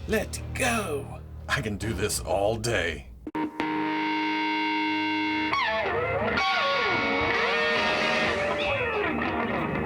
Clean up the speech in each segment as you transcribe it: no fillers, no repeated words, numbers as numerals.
Let go. I can do this all day.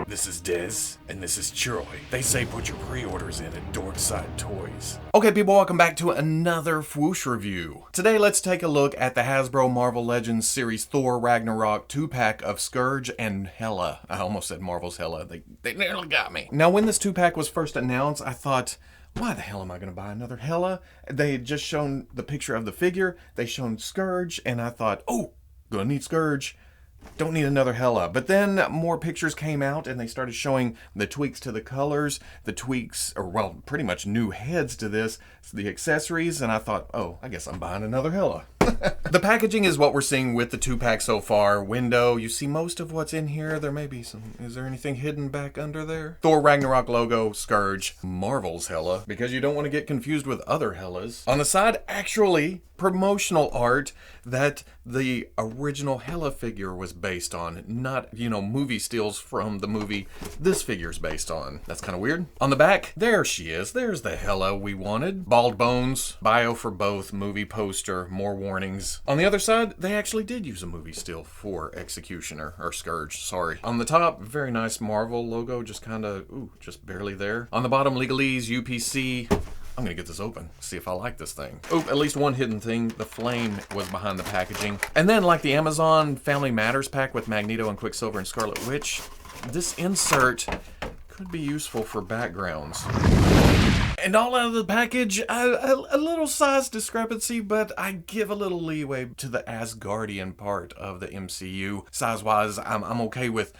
This is Dez, and this is Troy. They say put your pre-orders in at Dorkside Toys. Okay, people, welcome back to another Fwoosh review. Today, let's take a look at the Hasbro Marvel Legends series Thor Ragnarok 2-pack of Skurge and Hela. I almost said Marvel's Hela. They nearly got me. Now, when this 2-pack was first announced, I thought, why the hell am I going to buy another Hela? They had just shown the picture of the figure. They shown Skurge, and I thought, oh, gonna need Skurge. Don't need another Hela. But then more pictures came out and they started showing the tweaks to the colors, the tweaks, or well, pretty much new heads to this, the accessories, and I thought, oh, I guess I'm buying another Hela. The packaging is what we're seeing with the 2-pack so far. Window, you see most of what's in here. There may be some, is there anything hidden back under there? Thor Ragnarok logo, Skurge, Marvel's Hela, because you don't want to get confused with other Helas. On the side, actually, promotional art that the original Hela figure was based on, not, movie stills from the movie this figure's based on. That's kind of weird. On the back, there she is. There's the Hela we wanted. Bald bones, bio for both, movie poster, more warnings. On the other side, they actually did use a movie still for Executioner, or Skurge, sorry. On the top, very nice Marvel logo, just kind of, just barely there. On the bottom, legalese, UPC. I'm gonna get this open, see if I like this thing. Oh, at least one hidden thing. The flame was behind the packaging. And then, like the Amazon Family Matters pack with Magneto and Quicksilver and Scarlet Witch, this insert could be useful for backgrounds. And all out of the package, a little size discrepancy, but I give a little leeway to the Asgardian part of the MCU. Size-wise, I'm okay with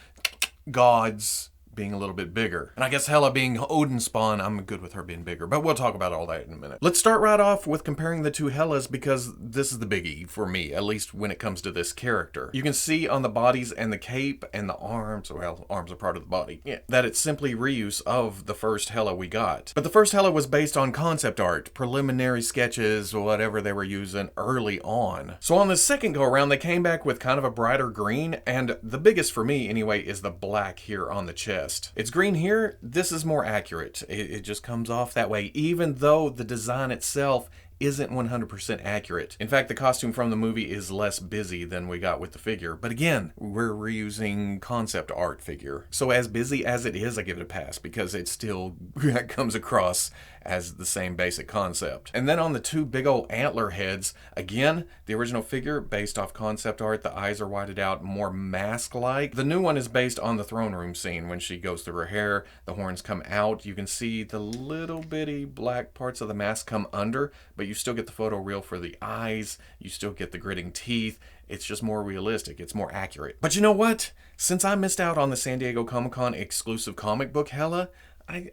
gods being a little bit bigger. And I guess Hela being Odin's spawn, I'm good with her being bigger, but we'll talk about all that in a minute. Let's start right off with comparing the two Helas because this is the biggie for me, at least when it comes to this character. You can see on the bodies and the cape and the arms, well, arms are part of the body, that it's simply reuse of the first Hela we got. But the first Hela was based on concept art, preliminary sketches, or whatever they were using early on. So on the second go around, they came back with kind of a brighter green, and the biggest for me anyway is the black here on the chest. It's green here. This is more accurate. It just comes off that way, even though the design itself isn't 100% accurate. In fact, the costume from the movie is less busy than we got with the figure. But again, we're reusing concept art figure. So as busy as it is, I give it a pass because it still comes across as the same basic concept. And then on the two big old antler heads, again, the original figure based off concept art, the eyes are whited out, more mask-like. The new one is based on the throne room scene when she goes through her hair, the horns come out, you can see the little bitty black parts of the mask come under, but you still get the photo real for the eyes, you still get the gritting teeth. It's just more realistic, it's more accurate. But you know what? Since I missed out on the San Diego Comic-Con exclusive comic book Hela,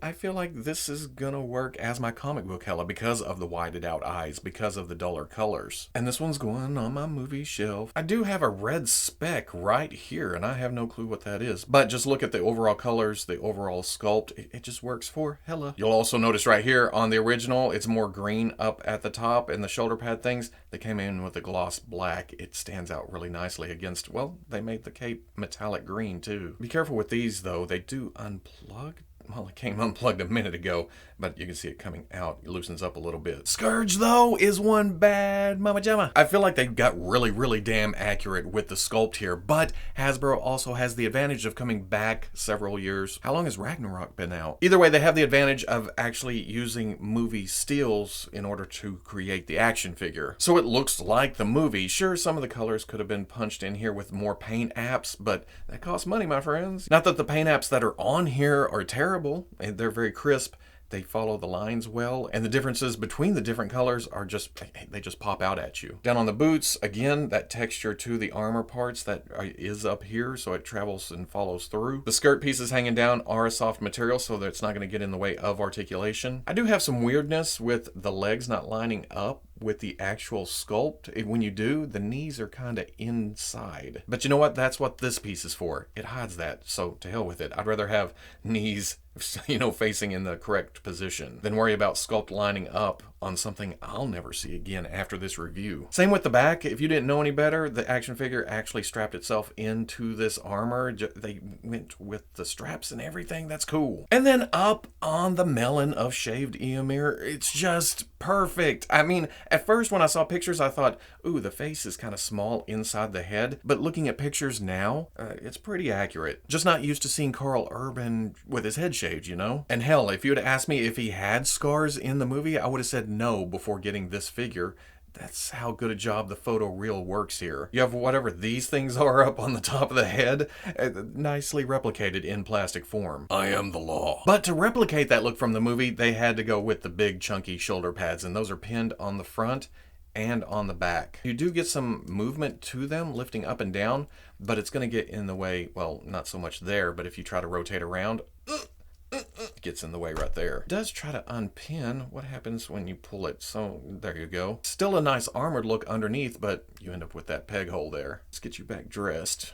I feel like this is gonna work as my comic book Hela because of the whited out eyes, because of the duller colors. And this one's going on my movie shelf. I do have a red speck right here, and I have no clue what that is. But just look at the overall colors, the overall sculpt, it just works for Hela. You'll also notice right here on the original, it's more green up at the top, and the shoulder pad things, they came in with a gloss black. It stands out really nicely against, well, they made the cape metallic green too. Be careful with these though, they do unplug. Well, it came unplugged a minute ago, but you can see it coming out. It loosens up a little bit. Skurge, though, is one bad mama jamma. I feel like they got really damn accurate with the sculpt here, but Hasbro also has the advantage of coming back several years. How long has Ragnarok been out? Either way, they have the advantage of actually using movie stills in order to create the action figure. So it looks like the movie. Sure, some of the colors could have been punched in here with more paint apps, but that costs money, my friends. Not that the paint apps that are on here are terrible. And they're very crisp. They follow the lines well, and the differences between the different colors are they just pop out at you. Down on the boots, again, that texture to the armor parts that is up here, so it travels and follows through. The skirt pieces hanging down are a soft material, so that it's not going to get in the way of articulation. I do have some weirdness with the legs not lining up with the actual sculpt. When you do, the knees are kind of inside. But you know what? That's what this piece is for. It hides that, so to hell with it. I'd rather have knees facing in the correct position, then worry about sculpt lining up on something I'll never see again after this review. Same with the back. If you didn't know any better, the action figure actually strapped itself into this armor. They went with the straps and everything. That's cool. And then up on the melon of shaved Eomir, it's just perfect. I mean, at first when I saw pictures, I thought, ooh, the face is kind of small inside the head. But looking at pictures now, it's pretty accurate. Just not used to seeing Karl Urban with his head shaved, you know? And hell, if you had asked me if he had scars in the movie, I would have said no before getting this figure. That's how good a job the photo reel works here. You have whatever these things are up on the top of the head, nicely replicated in plastic form. I am the law. But to replicate that look from the movie, they had to go with the big chunky shoulder pads, and those are pinned on the front and on the back. You do get some movement to them, lifting up and down, but it's going to get in the way, well, not so much there, but if you try to rotate around, it gets in the way right there. It does try to unpin. What happens when you pull it? So there you go. Still a nice armored look underneath, but you end up with that peg hole there. Let's get you back dressed.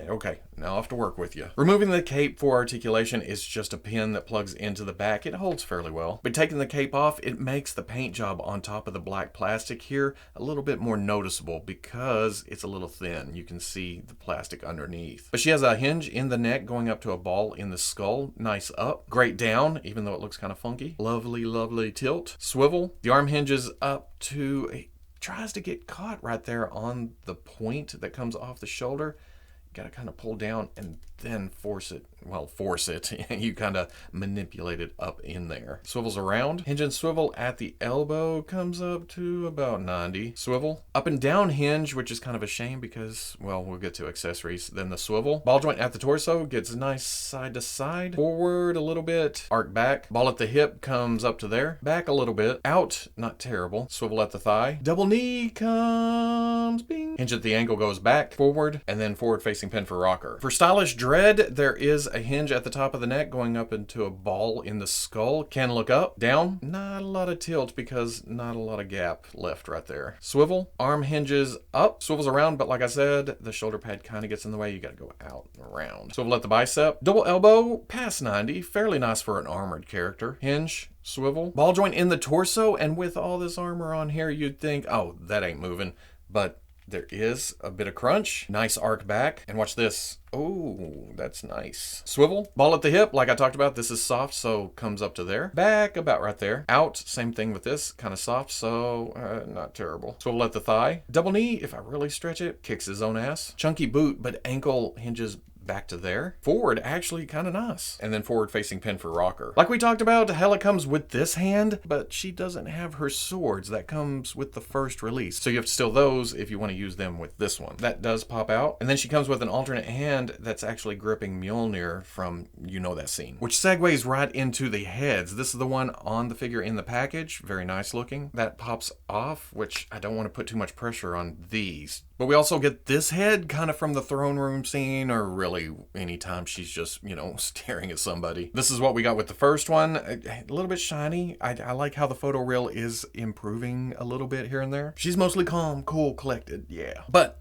Okay, now I have to work with you. Removing the cape for articulation is just a pin that plugs into the back. It holds fairly well. But taking the cape off, it makes the paint job on top of the black plastic here a little bit more noticeable because it's a little thin. You can see the plastic underneath. But she has a hinge in the neck going up to a ball in the skull. Nice up. Great down, even though it looks kind of funky. Lovely, lovely tilt. Swivel. The arm hinges up to tries to get caught right there on the point that comes off the shoulder. You gotta kind of pull down and then force it. Well, force it. You kind of manipulate it up in there. Swivels around. Hinge and swivel at the elbow comes up to about 90. Swivel. Up and down hinge, which is kind of a shame because, well, we'll get to accessories. Then the swivel. Ball joint at the torso gets nice side to side. Forward a little bit. Arc back. Ball at the hip comes up to there. Back a little bit. Out. Not terrible. Swivel at the thigh. Double knee comes. Bing. Hinge at the ankle goes back. Forward. And then forward facing pin for rocker. For stylish dread, there is a hinge at the top of the neck going up into a ball in the skull. Can look up, down. Not a lot of tilt because not a lot of gap left right there. Swivel, arm hinges up, swivels around, but like I said, the shoulder pad kind of gets in the way. You got to go out and around. Swivel at the bicep, double elbow, past 90. Fairly nice for an armored character. Hinge, swivel, ball joint in the torso, and with all this armor on here, you'd think, oh, that ain't moving, but there is a bit of crunch. Nice arc back. And watch this. Oh, that's nice. Swivel. Ball at the hip. Like I talked about, this is soft, so comes up to there. Back about right there. Out. Same thing with this. Kind of soft, so not terrible. Swivel at the thigh. Double knee, if I really stretch it, kicks his own ass. Chunky boot, but ankle hinges back to there. Forward, actually kind of nice. And then forward facing pin for rocker. Like we talked about, Hela comes with this hand, but she doesn't have her swords. That comes with the first release. So you have to steal those if you want to use them with this one. That does pop out. And then she comes with an alternate hand that's actually gripping Mjolnir from that scene. Which segues right into the heads. This is the one on the figure in the package. Very nice looking. That pops off, which I don't want to put too much pressure on these. But we also get this head kind of from the throne room scene, or really anytime she's just, staring at somebody. This is what we got with the first one. A little bit shiny. I like how the photo reel is improving a little bit here and there. She's mostly calm, cool, collected, yeah. But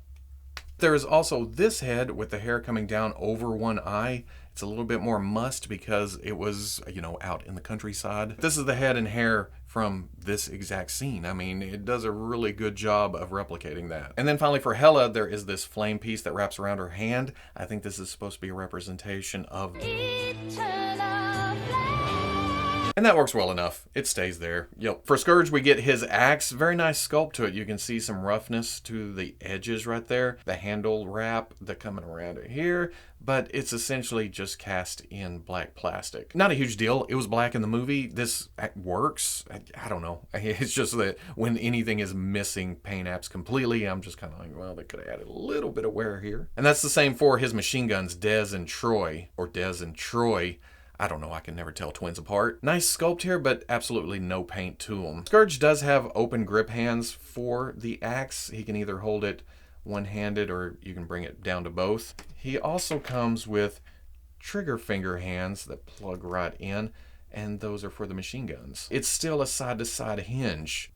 there is also this head with the hair coming down over one eye. It's a little bit more must because it was, out in the countryside. This is the head and hair from this exact scene. I mean, it does a really good job of replicating that. And then finally for Hela, there is this flame piece that wraps around her hand. I think this is supposed to be a representation of eternal flame. And that works well enough. It stays there. Yep. For Skurge, we get his axe. Very nice sculpt to it. You can see some roughness to the edges right there. The handle wrap, the coming around it here. But it's essentially just cast in black plastic. Not a huge deal. It was black in the movie. This works. I don't know. It's just that when anything is missing paint apps completely, I'm just kind of like, well, they could have added a little bit of wear here. And that's the same for his machine guns, Des and Troy. Or Des and Troy. I don't know, I can never tell twins apart. Nice sculpt here, but absolutely no paint to them. Skurge does have open grip hands for the axe. He can either hold it one-handed or you can bring it down to both. He also comes with trigger finger hands that plug right in, and those are for the machine guns. It's still a side-to-side hinge.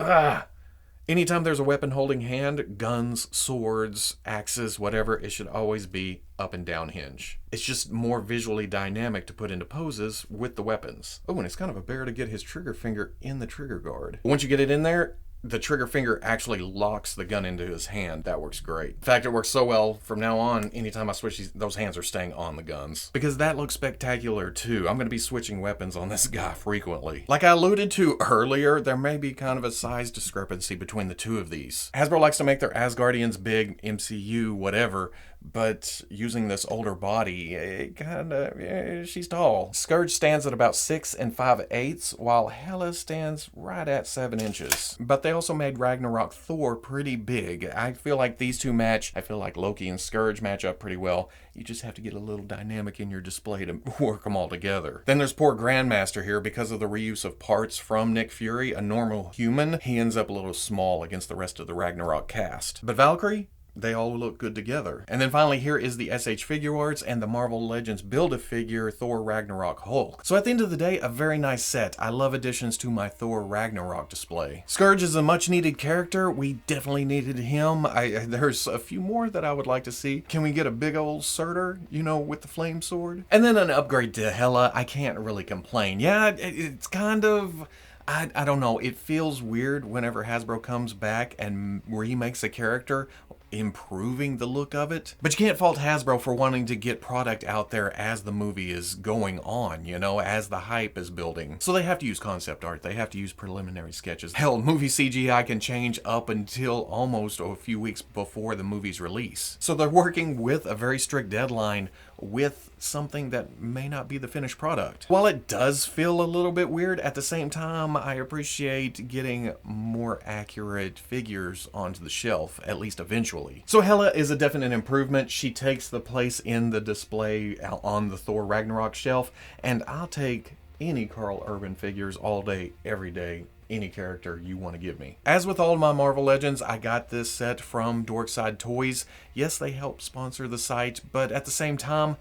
Anytime there's a weapon holding hand, guns, swords, axes, whatever, it should always be up and down hinge. It's just more visually dynamic to put into poses with the weapons. Oh, and it's kind of a bear to get his trigger finger in the trigger guard. Once you get it in there, the trigger finger actually locks the gun into his hand. That works great. In fact, it works so well, from now on, anytime I switch those hands are staying on the guns. Because that looks spectacular too. I'm going to be switching weapons on this guy frequently. Like I alluded to earlier, there may be kind of a size discrepancy between the two of these. Hasbro likes to make their Asgardians big, MCU, whatever, but using this older body, it kinda, she's tall. Skurge stands at about 6 5/8, while Hela stands right at 7 inches. But they also made Ragnarok Thor pretty big. I feel like these two match. I feel like Loki and Skurge match up pretty well. You just have to get a little dynamic in your display to work them all together. Then there's poor Grandmaster here because of the reuse of parts from Nick Fury, a normal human. He ends up a little small against the rest of the Ragnarok cast. But Valkyrie? They all look good together. And then finally here is the SH Figure Arts and the Marvel Legends Build-A-Figure Thor Ragnarok Hulk. So at the end of the day, a very nice set. I love additions to my Thor Ragnarok display. Skurge is a much needed character. We definitely needed him. There's a few more that I would like to see. Can we get a big old Surtur, you know, with the flame sword? And then an upgrade to Hela. I can't really complain. Yeah, it's kind of... I don't know. It feels weird whenever Hasbro comes back and remakes a character, improving the look of it. But you can't fault Hasbro for wanting to get product out there as the movie is going on, you know, as the hype is building. So they have to use concept art, they have to use preliminary sketches. Hell, movie CGI can change up until almost a few weeks before the movie's release. So they're working with a very strict deadline with something that may not be the finished product. While it does feel a little bit weird, at the same time, I appreciate getting more accurate figures onto the shelf, at least eventually. So Hela is a definite improvement. She takes the place in the display on the Thor Ragnarok shelf, and I'll take any Carl Urban figures all day, every day. Any character you want to give me. As with all my Marvel Legends, I got this set from Dorkside Toys. Yes, they help sponsor the site, but at the same time,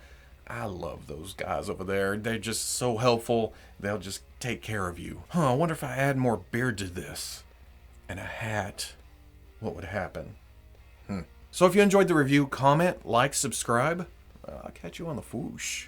I love those guys over there. They're just so helpful. They'll just take care of you. I wonder if I add more beard to this and a hat, what would happen? So if you enjoyed the review, comment, like, subscribe. I'll catch you on the Fwoosh.